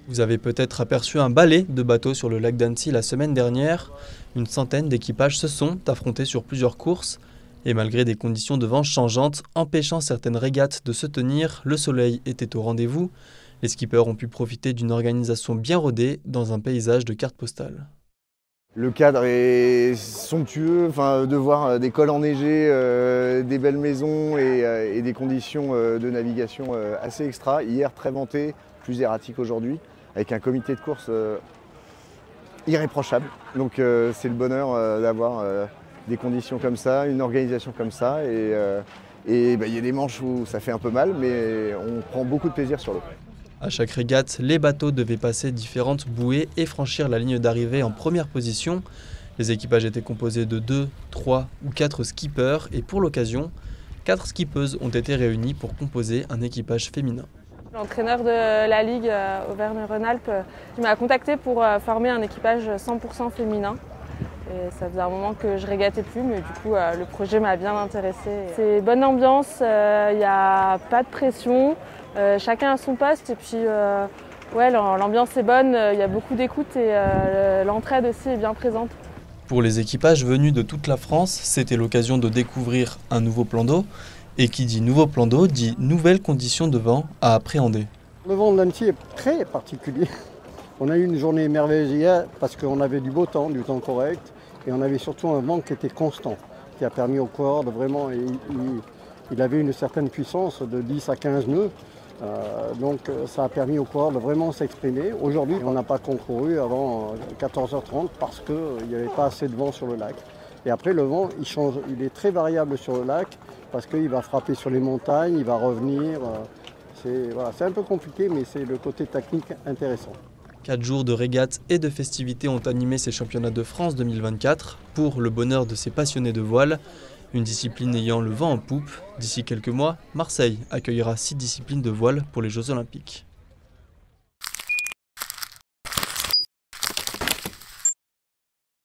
Vous avez peut-être aperçu un balai de bateaux sur le lac d'Annecy la semaine dernière. Une centaine d'équipages se sont affrontés sur plusieurs courses. Et malgré des conditions de vent changeantes empêchant certaines régates de se tenir, le soleil était au rendez-vous. Les skippers ont pu profiter d'une organisation bien rodée dans un paysage de cartes postales. Le cadre est somptueux, de voir des cols enneigés, des belles maisons et des conditions de navigation assez extra. Hier très venté, plus erratique aujourd'hui, avec un comité de course irréprochable. Donc c'est le bonheur d'avoir des conditions comme ça, une organisation comme ça. Il y a des manches où ça fait un peu mal, mais on prend beaucoup de plaisir sur l'eau. À chaque régate, les bateaux devaient passer différentes bouées et franchir la ligne d'arrivée en première position. Les équipages étaient composés de 2, 3 ou 4 skippers et pour l'occasion, 4 skippeuses ont été réunies pour composer un équipage féminin. L'entraîneur de la Ligue Auvergne-Rhône-Alpes m'a contacté pour former un équipage 100% féminin. Et ça faisait un moment que je régatais plus, mais du coup le projet m'a bien intéressée. C'est bonne ambiance, il n'y a pas de pression, chacun à son poste et puis l'ambiance est bonne, il y a beaucoup d'écoute et l'entraide aussi est bien présente. Pour les équipages venus de toute la France, c'était l'occasion de découvrir un nouveau plan d'eau. Et qui dit nouveau plan d'eau dit nouvelles conditions de vent à appréhender. Le vent de l'Annecy est très particulier. On a eu une journée merveilleuse hier parce qu'on avait du beau temps, du temps correct, et on avait surtout un vent qui était constant, qui a permis au coureur de vraiment, il avait une certaine puissance de 10 à 15 nœuds, donc ça a permis au coureur de vraiment s'exprimer. Aujourd'hui, on n'a pas concouru avant 14h30 parce qu'il n'y avait pas assez de vent sur le lac. Et après, le vent, il change, il est très variable sur le lac parce qu'il va frapper sur les montagnes, il va revenir. C'est un peu compliqué, mais c'est le côté technique intéressant. 4 jours de régates et de festivités ont animé ces championnats de France 2024 pour le bonheur de ces passionnés de voile. Une discipline ayant le vent en poupe. D'ici quelques mois, Marseille accueillera 6 disciplines de voile pour les Jeux Olympiques.